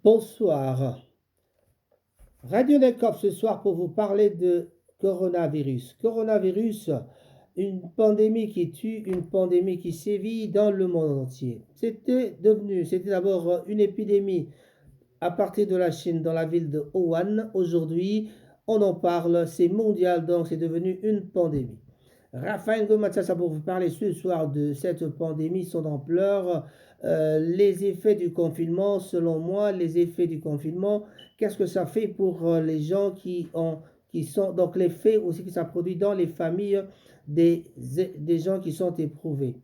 Bonsoir. Radio Nekov ce soir pour vous parler de coronavirus. Coronavirus, une pandémie qui tue, une pandémie qui sévit dans le monde entier. C'était d'abord une épidémie à partir de la Chine dans la ville de Wuhan. Aujourd'hui, on en parle, c'est mondial, donc c'est devenu une pandémie. Raphaël Gomatsasa pour vous parler ce soir de cette pandémie, son ampleur, les effets du confinement, selon moi, les effets du confinement, qu'est-ce que ça fait pour les gens qui sont, donc l'effet aussi que ça produit dans les familles des gens qui sont éprouvés.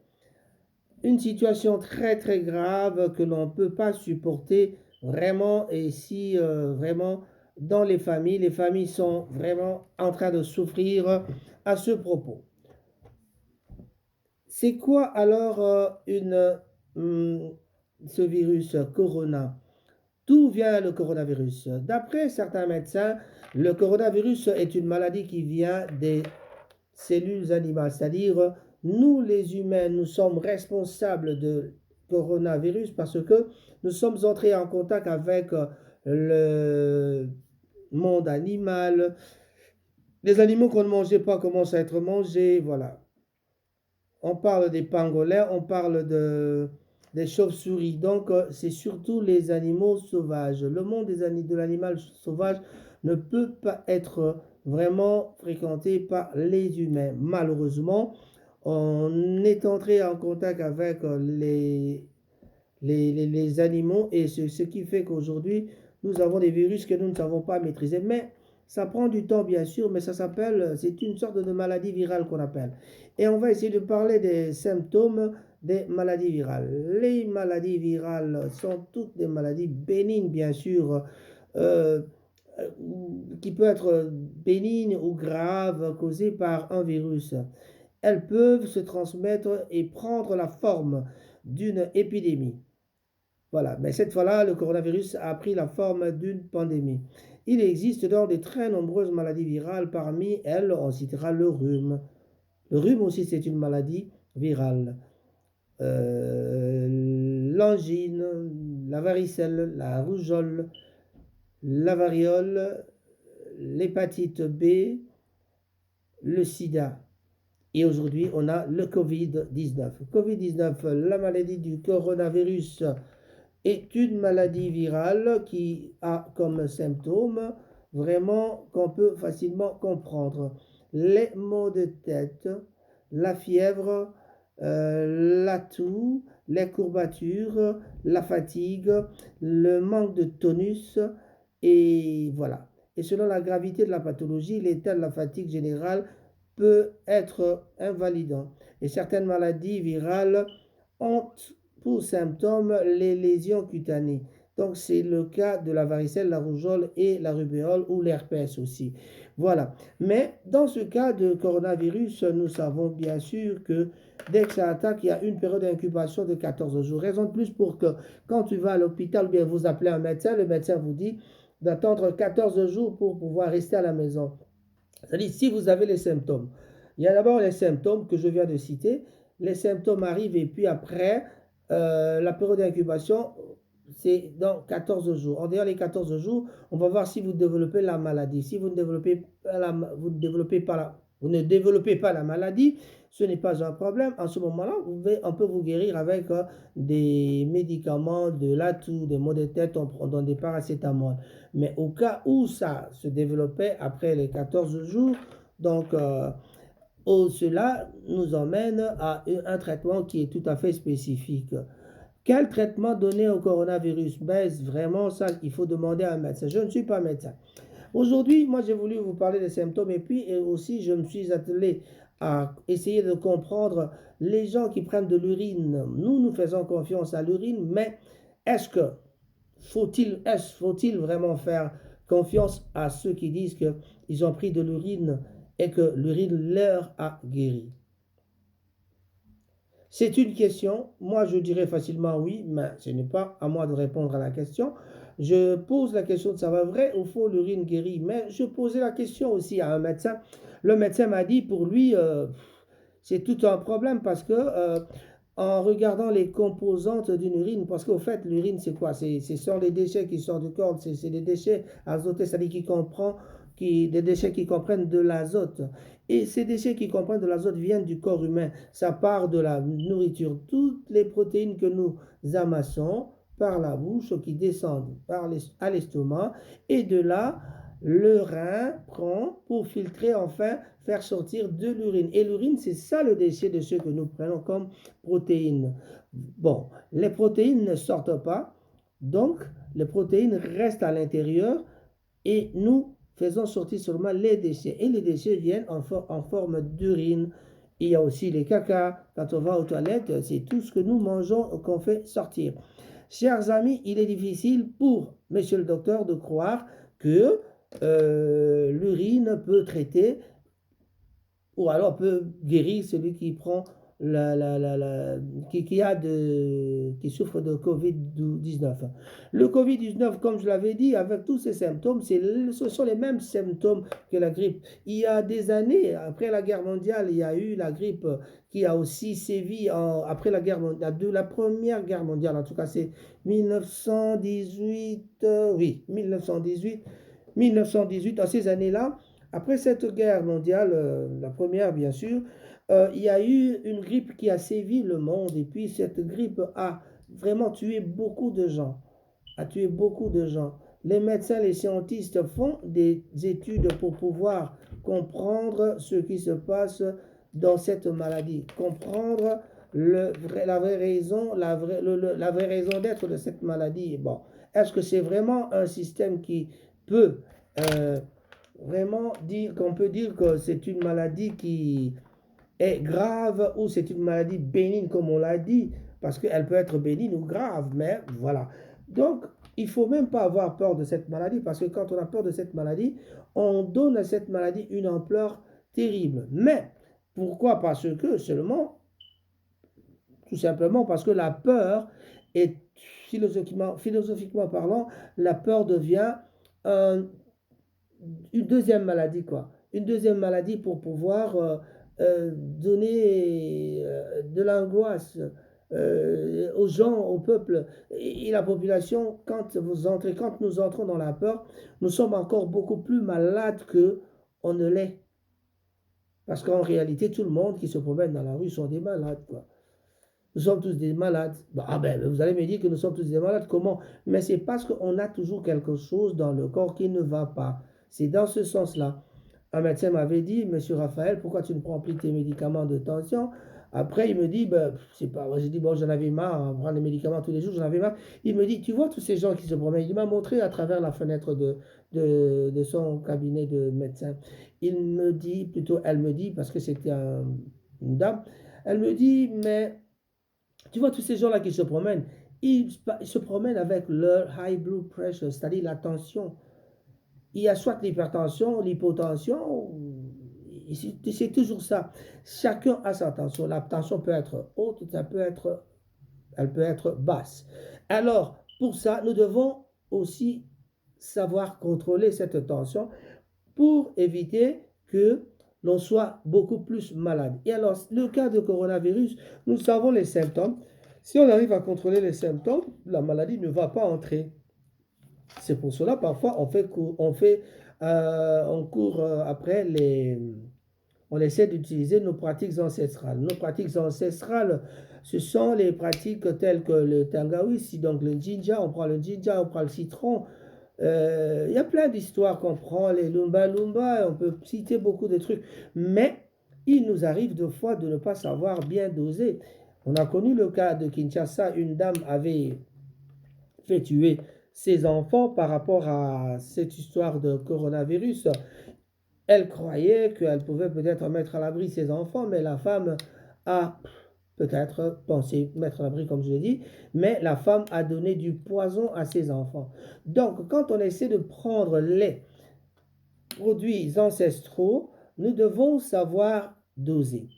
Une situation très très grave que l'on ne peut pas supporter vraiment et si vraiment dans les familles sont vraiment en train de souffrir à ce propos. C'est quoi alors ce virus corona? D'où vient le coronavirus? D'après certains médecins, le coronavirus est une maladie qui vient des cellules animales, c'est-à-dire nous les humains, nous sommes responsables de coronavirus parce que nous sommes entrés en contact avec le monde animal. Les animaux qu'on ne mangeait pas commencent à être mangés, voilà. On parle des pangolins, on parle des chauves-souris. Donc, c'est surtout les animaux sauvages. Le monde de l'animal sauvage ne peut pas être vraiment fréquenté par les humains. Malheureusement, on est entré en contact avec les animaux et ce qui fait qu'aujourd'hui, nous avons des virus que nous ne savons pas maîtriser. Mais ça prend du temps, bien sûr, mais c'est une sorte de maladie virale qu'on appelle. Et on va essayer de parler des symptômes des maladies virales. Les maladies virales sont toutes des maladies bénignes, bien sûr, euh, qui peuvent être bénignes ou graves, causées par un virus. Elles peuvent se transmettre et prendre la forme d'une épidémie. Voilà, mais cette fois-là, le coronavirus a pris la forme d'une pandémie. Il existe donc de très nombreuses maladies virales. Parmi elles, on citera le rhume. Le rhume aussi, c'est une maladie virale. L'angine, la varicelle, la rougeole, la variole, l'hépatite B, le sida. Et aujourd'hui, on a le Covid-19. Covid-19, la maladie du coronavirus, est une maladie virale qui a comme symptômes vraiment qu'on peut facilement comprendre. Les maux de tête, la fièvre, la toux, les courbatures, la fatigue, le manque de tonus et voilà. Et selon la gravité de la pathologie, l'état de la fatigue générale peut être invalidant. Et certaines maladies virales ont pour symptômes les lésions cutanées. Donc c'est le cas de la varicelle, la rougeole et la rubéole ou l'herpès aussi. Voilà. Mais dans ce cas de coronavirus, nous savons bien sûr que dès que ça attaque, il y a une période d'incubation de 14 jours. Raison de plus pour que quand tu vas à l'hôpital ou bien vous appelez un médecin, le médecin vous dit d'attendre 14 jours pour pouvoir rester à la maison. C'est-à-dire si vous avez les symptômes. Il y a d'abord les symptômes que je viens de citer. Les symptômes arrivent et puis après, la période d'incubation, c'est dans 14 jours. En dehors des 14 jours, on va voir si vous développez la maladie. Si vous ne développez pas vous ne développez pas la maladie, ce n'est pas un problème. En ce moment-là, on peut vous guérir avec des médicaments, de l'atout, des maux de tête, on donne des paracétamol. Mais au cas où ça se développait après les 14 jours, donc cela nous emmène à un traitement qui est tout à fait spécifique. Quel traitement donner au coronavirus? Ben, vraiment, ça, il faut demander à un médecin. Je ne suis pas médecin. Aujourd'hui, moi, j'ai voulu vous parler des symptômes et puis aussi, je me suis attelé à essayer de comprendre les gens qui prennent de l'urine. Nous faisons confiance à l'urine, mais est-ce que faut-il vraiment faire confiance à ceux qui disent qu'ils ont pris de l'urine et que l'urine leur a guéri? C'est une question. Moi, je dirais facilement oui, mais ce n'est pas à moi de répondre à la question. Je pose la question de savoir vrai ou faux, l'urine guérit. Mais je posais la question aussi à un médecin. Le médecin m'a dit pour lui, c'est tout un problème parce que en regardant les composantes d'une urine, parce qu'au fait, l'urine, c'est quoi? Ce sont les déchets qui sortent du corps, c'est des déchets azotés, c'est-à-dire des déchets qui comprennent de l'azote. Et ces déchets qui comprennent de l'azote viennent du corps humain. Ça part de la nourriture. Toutes les protéines que nous amassons par la bouche, qui descendent à l'estomac, et de là, le rein prend pour filtrer, enfin, faire sortir de l'urine. Et l'urine, c'est ça le déchet de ce que nous prenons comme protéines. Bon, les protéines ne sortent pas, donc les protéines restent à l'intérieur et nous faisons sortir seulement les déchets. Et les déchets viennent en forme d'urine. Il y a aussi les caca. Quand on va aux toilettes, c'est tout ce que nous mangeons qu'on fait sortir. Chers amis, il est difficile pour monsieur le docteur de croire que l'urine peut traiter ou alors peut guérir celui qui prend qui souffre de Covid-19. Le Covid-19, comme je l'avais dit, avec tous ces symptômes, ce sont les mêmes symptômes que la grippe. Il y a des années, après la guerre mondiale, il y a eu la grippe qui a aussi sévi après la guerre mondiale, de la première guerre mondiale, en tout cas c'est 1918, oui, 1918, à ces années-là. Après cette guerre mondiale, la première bien sûr, il y a eu une grippe qui a sévi le monde et puis cette grippe a vraiment tué beaucoup de gens, a tué beaucoup de gens. Les médecins, les scientifiques font des études pour pouvoir comprendre ce qui se passe dans cette maladie, comprendre la vraie raison, la vraie raison d'être de cette maladie. Bon, est-ce que c'est vraiment un système qui peut vraiment dire qu'on peut dire que c'est une maladie qui est grave ou c'est une maladie bénigne comme on l'a dit, parce qu'elle peut être bénigne ou grave, mais voilà. Donc, il ne faut même pas avoir peur de cette maladie, parce que quand on a peur de cette maladie, on donne à cette maladie une ampleur terrible. Mais, pourquoi? Parce que seulement, tout simplement parce que la peur est, philosophiquement parlant, la peur devient une deuxième maladie, quoi. Une deuxième maladie pour pouvoir donner de l'angoisse aux gens, au peuple et la population. Quand nous entrons dans la peur, nous sommes encore beaucoup plus malades qu'on ne l'est. Parce qu'en réalité, tout le monde qui se promène dans la rue sont des malades, quoi. Nous sommes tous des malades. Vous allez me dire que nous sommes tous des malades. Comment? Mais c'est parce qu'on a toujours quelque chose dans le corps qui ne va pas. C'est dans ce sens-là. Un médecin m'avait dit, Monsieur Raphaël, pourquoi tu ne prends plus tes médicaments de tension? Après, il me dit, c'est pas vrai. J'ai dit, bon, j'en avais marre, prendre les médicaments tous les jours, j'en avais marre. Il me dit, tu vois tous ces gens qui se promènent. Il m'a montré à travers la fenêtre de son cabinet de médecin. Il me dit, plutôt, elle me dit, parce que c'était une dame, elle me dit, mais tu vois tous ces gens-là qui se promènent, ils se promènent avec leur high blood pressure, c'est-à-dire la tension. Il y a soit l'hypertension, l'hypotension, c'est toujours ça. Chacun a sa tension. La tension peut être haute, elle peut être basse. Alors, pour ça, nous devons aussi savoir contrôler cette tension pour éviter que l'on soit beaucoup plus malade. Et alors, le cas de coronavirus, nous savons les symptômes. Si on arrive à contrôler les symptômes, la maladie ne va pas entrer. C'est pour cela, parfois, on court après on essaie d'utiliser nos pratiques ancestrales. Nos pratiques ancestrales, ce sont les pratiques telles que le tangawizi, donc le ginger, on prend le citron. Il y a plein d'histoires qu'on prend, les lumba lumba, on peut citer beaucoup de trucs. Mais il nous arrive de fois de ne pas savoir bien doser. On a connu le cas de Kinshasa, une dame avait fait tuer ses enfants par rapport à cette histoire de coronavirus. Elle croyait qu'elle pouvait peut-être mettre à l'abri ses enfants, mais la femme a peut-être pensé mettre à l'abri, comme je l'ai dit, mais la femme a donné du poison à ses enfants. Donc, quand on essaie de prendre les produits ancestraux, nous devons savoir doser.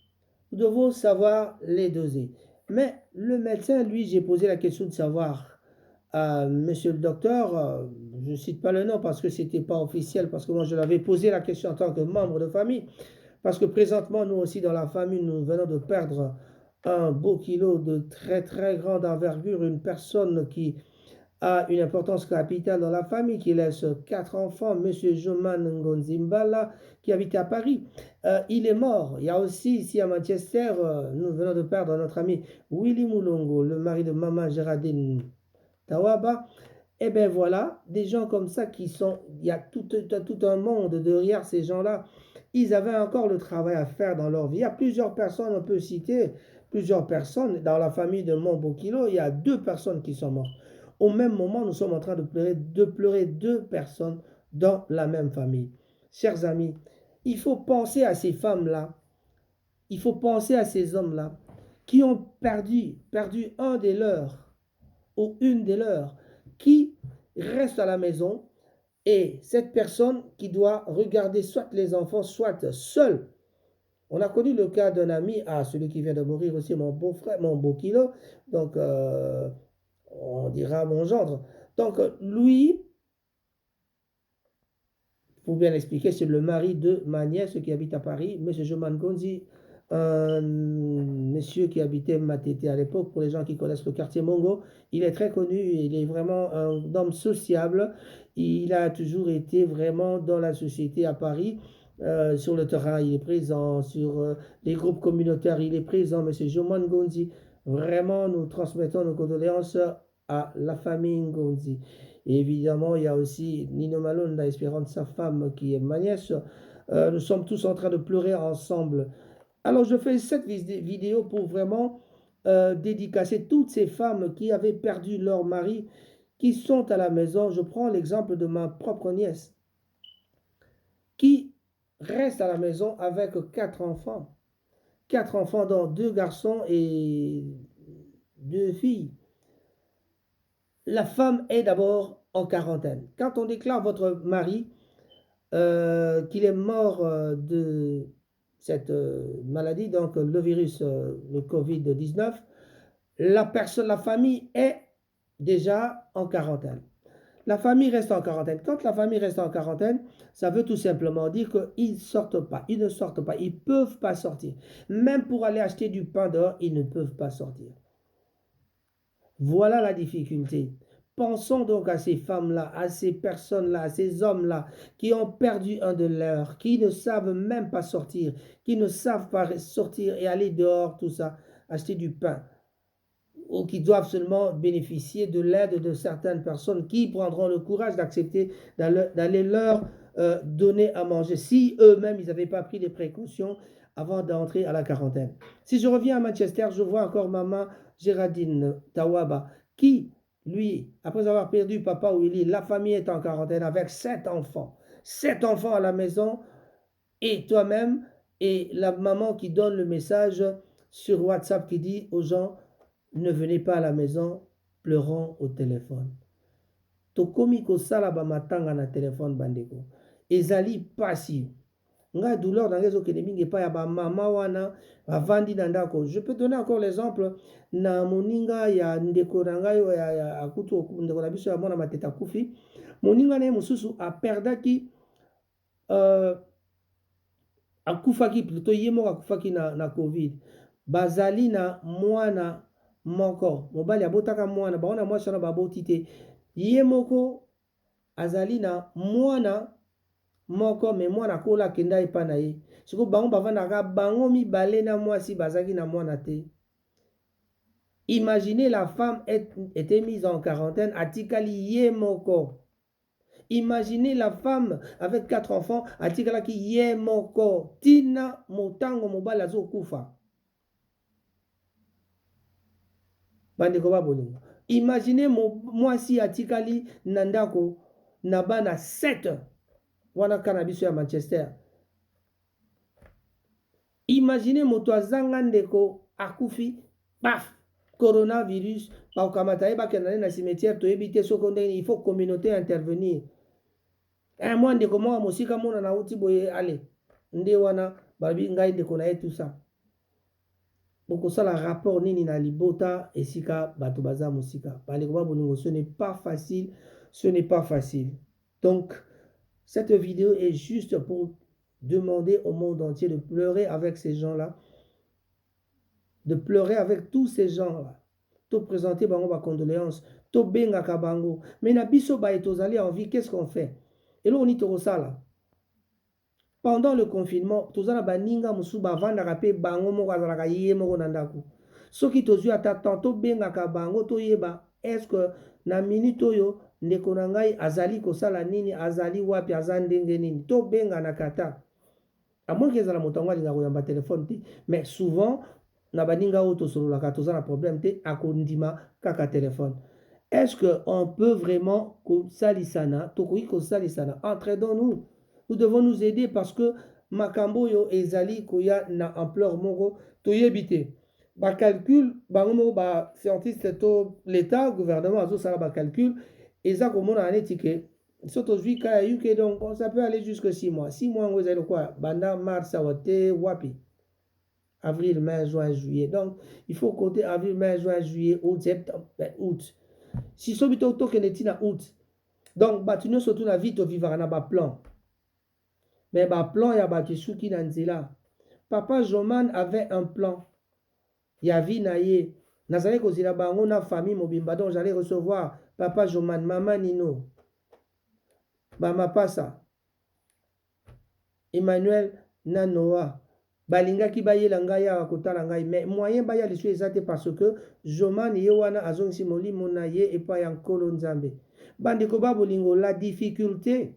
Nous devons savoir les doser. Mais le médecin, lui, j'ai posé la question de savoir monsieur le docteur, je ne cite pas le nom parce que ce n'était pas officiel, parce que moi je l'avais posé la question en tant que membre de famille, parce que présentement nous aussi dans la famille nous venons de perdre un beau kilo de très très grande envergure, une personne qui a une importance capitale dans la famille, qui laisse 4 enfants, M. Joman Ngonzimbala, qui habite à Paris. Il est mort. Il y a aussi ici à Manchester, nous venons de perdre notre ami Willy Moulongo, le mari de Maman Géraldine Tawaba. Eh bien voilà, des gens comme ça qui sont, il y a tout un monde derrière ces gens-là. Ils avaient encore le travail à faire dans leur vie. Il y a plusieurs personnes, on peut citer plusieurs personnes. Dans la famille de Mombokilo, il y a 2 personnes qui sont mortes. Au même moment, nous sommes en train de pleurer 2 personnes dans la même famille. Chers amis, il faut penser à ces femmes-là, il faut penser à ces hommes-là qui ont perdu un des leurs ou une des leurs, qui reste à la maison et cette personne qui doit regarder soit les enfants, soit seul. On a connu le cas d'un ami, celui qui vient de mourir aussi, mon beau-frère, mon beau kilo, donc on dira mon gendre. Donc lui, pour bien l'expliquer, c'est le mari de ma nièce qui habite à Paris, M. Joman Gonzi, un monsieur qui habitait Matete à l'époque, pour les gens qui connaissent le quartier Mongo. Il est très connu, il est vraiment un homme sociable. Il a toujours été vraiment dans la société à Paris. Sur le terrain, il est présent, sur les groupes communautaires, il est présent, M. Joman Gonzi. Vraiment, nous transmettons nos condoléances à la famille Ngonzi. Et évidemment, il y a aussi Nino Malonda, espérant sa femme qui est ma nièce. Nous sommes tous en train de pleurer ensemble. Alors, je fais cette vidéo pour vraiment dédicacer toutes ces femmes qui avaient perdu leur mari, qui sont à la maison. Je prends l'exemple de ma propre nièce, qui reste à la maison avec 4 enfants. 4 enfants, dont 2 garçons et 2 filles. La femme est d'abord en quarantaine. Quand on déclare votre mari qu'il est mort de cette maladie, donc le virus, le Covid-19, la famille est déjà en quarantaine. La famille reste en quarantaine. Quand la famille reste en quarantaine, ça veut tout simplement dire qu'ils ne sortent pas. Ils ne sortent pas. Ils ne peuvent pas sortir. Même pour aller acheter du pain dehors, ils ne peuvent pas sortir. Voilà la difficulté. Pensons donc à ces femmes-là, à ces personnes-là, à ces hommes-là qui ont perdu un de leurs, qui ne savent même pas sortir, qui ne savent pas sortir et aller dehors, tout ça, acheter du pain, ou qui doivent seulement bénéficier de l'aide de certaines personnes qui prendront le courage d'accepter d'aller leur donner à manger, si eux-mêmes, ils n'avaient pas pris des précautions avant d'entrer à la quarantaine. Si je reviens à Manchester, je vois encore maman Géraldine Tawaba, qui, lui, après avoir perdu papa Willy, la famille est en quarantaine avec 7 enfants. 7 enfants à la maison, et toi-même, et la maman qui donne le message sur WhatsApp qui dit aux gens, ne venez pas à la maison, pleurons au téléphone. Tokomi kosala ba matanga na téléphone bandeko. Ezali pasi. Nga douleur dans les okende mingi pa ya ba mama wana bavandi na ndako. Je peux donner encore l'exemple na moninga ya ndeko na ngai ya akutu ndeko na biso ya mwana mateta akufi. Moninga na mosusu aperdaki akufaki plutôt ye moko akufaki na Covid. Bazali na mwana moko mobali abotaka mwana baona mwasi wana baboti te, ye moko azali na mwana moko me mwana akola akenda epa na ye, sikoyo bango bavandaka bango mibale na mwasi bazalaki na mwana te. Imaginez, la femme était mise en quarantaine, atikali ye moko. Imaginez la femme avec 4 enfants, atikalaki ye moko tina motango mobali azokufa. Bandeko ba bolingo. Imaginez mwasi atikali na ndako na bana 7 wana kana biso ya Manchester. Imaginez moto azanga ndeko akufi, paf, coronavirus, bakamata ye bakenda na cimetière toyebi te soko ndenge, il faut communauté intervenir. Mwa ndeko mwa mosika mona na uti boye ale nde wana babi ngai ndeko na ye tout ça. Bokosala rapport nini na libota esika bato baza mosika. Bandeko ba bolingo, ce n'est pas facile, ce n'est pas facile. Donc cette vidéo est juste pour demander au monde entier de pleurer avec ces gens-là. de pleurer avec tous ces gens-là. To présenter bango ba condoléances, to benga kabango. Mais na biso ba etozali en vie, qu'est-ce qu'on fait? Et là on y là. Pendant le confinement, tozala baninga musu bavandaka pe bango moko azalaka ye moko na ndako. Soki tozwi ata temps tobengaka bango toyeba est-ce que na minute oyo ndeko na ngai azali kosala nini, azali wapi, aza ndenge nini, tobengana kata. À moins que ezala moto yango alingaka koyamba telefone te, mais souvent na baninga oyo tosololaka toza na problème te akondima kaka telefone. Est-ce qu'on peut vraiment kosalisana, tokoki kosalisana, entraidons-nous. Nous devons nous aider parce que makambo yo ezali koya na ampleur moko toyebi te. Ba calcul bango moko ba scientiste to l'état gouvernement azosala ba calcul eza komona aneti ke soto zwi ka ya UK donc ça peut aller jusque 6 mois. 6 mois ngo ezali quoi? Banda mars awote wapi? Avril, mai, juin, juillet. Donc il faut compter avril, mai, juin, juillet, août, septembre, août. Si sobi to kende tina août. Donc batu nyonso tuna vie tovivaka na ba plan. Mais ba plan ya bato suki na nzela. Papa Joman avait un plan. Ya vie na ye. Nazali kozila bango na famille mobimba. Donc j'allais recevoir Papa Joman, Maman Nino, Mama Pasa, Emmanuel Nanoa. Balingaki bayela ngai ya kotala ngai. Mais moyen baya lisu ezate parce que Joman ye wana azongisi molimo na ye epa ya nkolo nzambe. Bandeko ba bolingo la difficulté.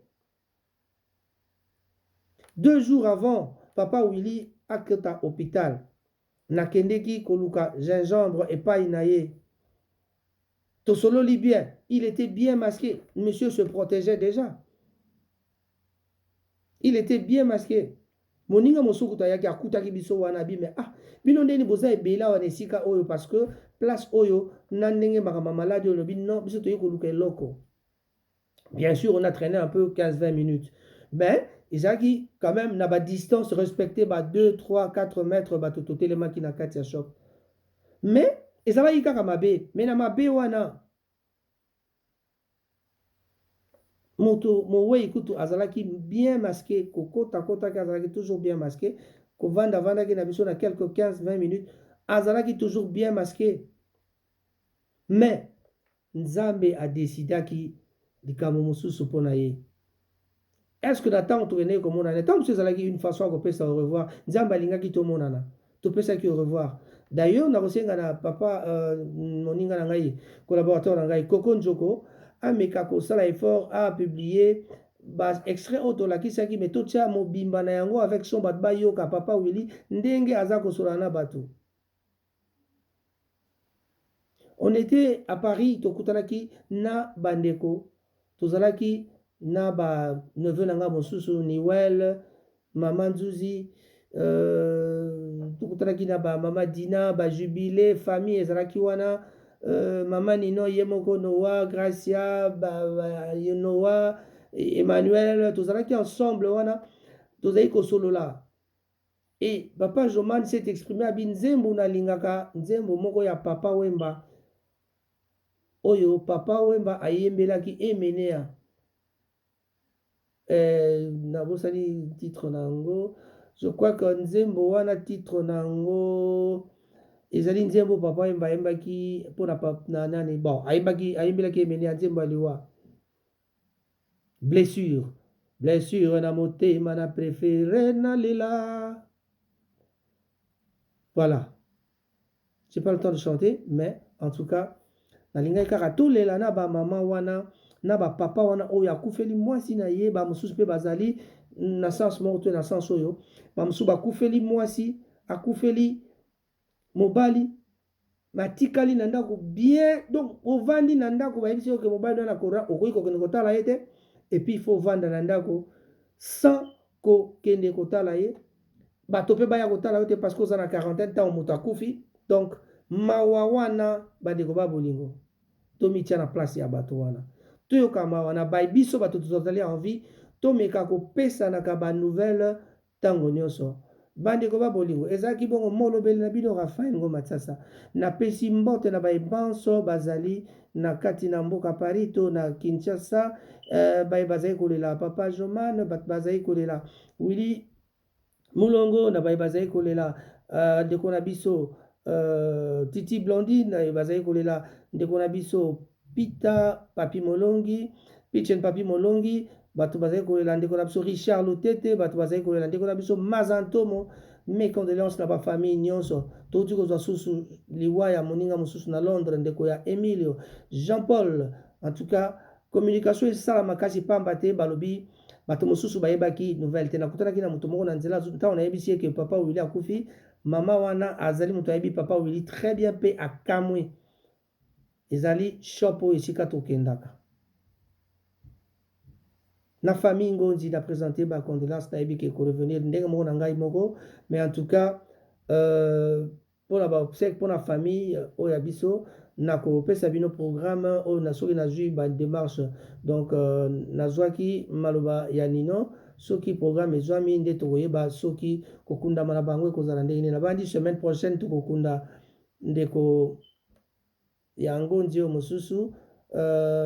2 jours avant, Papa Willy aketa hôpital. Nakendeki koluka gingembre epai na ye. Tosolo libyen, il était bien masqué. Monsieur se protégeait déjà. Il était bien masqué. Moninga mosuku tayaki akutaki biso wana bi mais bino ndeni boza ebela wana esika oyo parce que place oyo na ndenge makama malade oyo lobi non biso toyi koluka eloko. Bien sûr, on a traîné un peu 15-20 minutes. Mais ezaki quand même na ba distance respectée ba 2, 3, 4 mètres ba toto telema ki na kati ya shop. Mais ezalaki kaka mabe, mais na mabe wana moto mowe ikutu azalaki bien masqué, kokota ki azalaki toujours bien masqué, kovanda vandaki na biso na quelques 15-20 minutes, azalaki toujours bien masqué. Mais Nzambe a décidaki likambo mosusu mpona ye. Est-ce que na temps tourné comme on a le temps que c'est une façon qu'on peut au revoir Nzamba lingaki to monana to pesa ki au revoir d'ailleurs na kosenga na papa moninga na ngai collaborateur na ngai Koko Njoko ameka ko sala effort a publier bas extrait auto la kisaki meto tia mobimba na yango avec son bat bayoka papa Willy ndenge aza ko solana bato. On était à Paris tokutanaki na bandeko tozalaki na ba neveu nanga mosusu Niwel, Mama Nzuzi, tukutanaki na ba Mama Dina, ba Jubilé, famille ezalaki wana, Mama Nino Yemoko Noah, Gracia, ba Noah, Emmanuel, tozalaki ensemble wana, tozali kosolola. Et Papa Joman s'est exprimé abi nzembo na lingaka, nzembo moko ya Papa Wemba. Oyo Papa Wemba ayembelaki emenea. Nabosani titre nango je crois que nzembo wana titre nango ezali nzembo papa yemba yembaki pona na nani bon ayembelaki emene ya nzembo aliwa blessure na motema na préféré na lela. Voilà, j'ai pas le temps de chanter mais en tout cas nalingai kaka to lela na ba mama wana na ba papa wana oyo akufeli mwasi na ye ba mosusu pe bazali na sens moko to na sens oyo ba mosusu bakufeli mwasi akufeli mobali matikali na ndako bien donc ovandi na ndako bayebisi yo ke mobali na kora okoki kokende kotala ye te et puis il faut vanda na ndako sans kokende kotala ye bato pe baya kotala yo te parce que oza na quarantaine temps moto akufi donc mawa wana bandeko ba bolingo tomitia na place ya bato wana toyoka mawa na bai biso bato tozali envie tomeka kopesanaka banouvelle ntango nyonso bandeko ba bolingo ezalaki bongo molobeli na bino Raphaël Ngoma Tsasa napesi mbote na bayebanso bazali na kati na mboka Paris to na Kinshasa baye bazali kolela Papa Joman bato bazali kolela Willy Mulongo na baye bazali kolela ndeko na biso Titi Blondine bazali kolela ndeko na biso Pita Papi Molongi, Pichen Papi Molongi, bato bazali kolela ndeko na biso Richard Lutete, bato bazali kolela ndeko na biso Mazantomo. Mes condoléances na bafamille nyonso touti kozwa susu liwa ya moninga mosusu na Londres ndeko ya Emilio Jean Paul. En tout cas communication esala makasi pamba te balobi bato mosusu bayebaki nouvelle te. Nakutanaki na moto moko na nzela ntango nayebisi eke papa Willy akufi, mama wana azali moto ayebi papa Willy très bien mpe akamwe. Ezali shop oyo esika tokendaka na famille Ngonzi na présenter ba condoléances na yebi ke ko revenir ndenge moko na ngai moko, mais en tout cas pona ba obsèque pona famille oyo biso na ko pesa bino programme oyo na soki na zui ba démarche. Donc nazwaki maloba ya Nino soki programme ezwami nde tokoyeba soki kokundama na bango ekozala ndenge nini. Na bandi semaine prochaine tokokunda ndeko ya Ngonzi oyo mosusu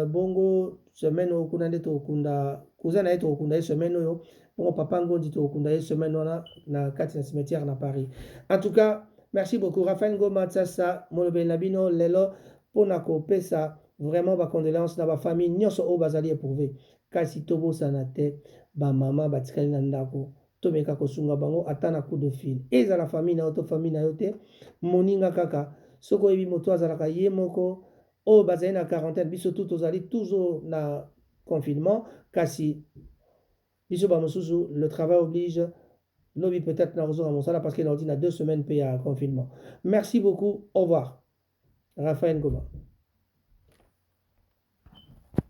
bongo semaine oyo kuna nde tokokunda cousin na ye tokokunda ye semaine oyo, bongo papa Ngonzi tokokunda ye semaine wana na kati na cimetière na Paris. En tout cas merci beaucoup Raphaël Ngoma Tsasa molobeli na bino lelo mpona kopesa vraiment bacondoléance na bafamille nyonso oyo bazali éprouvé, kasi tobosana te bamama batikali na ndako tomeka kosunga bango ata na coup de fil, ezala famille na yo to famille na yo te, moninga kaka soki oyebi moto azalaka ye moko oyo bazali na quarantaine, biso tu tozali toujours na confinement, kasi biso bamosusu le travail oblige lobi peut-être na kozonga mosala parce que na 2 semaines pe ya confinement. Merci beaucoup, au revoir. Raphaël Ngoma.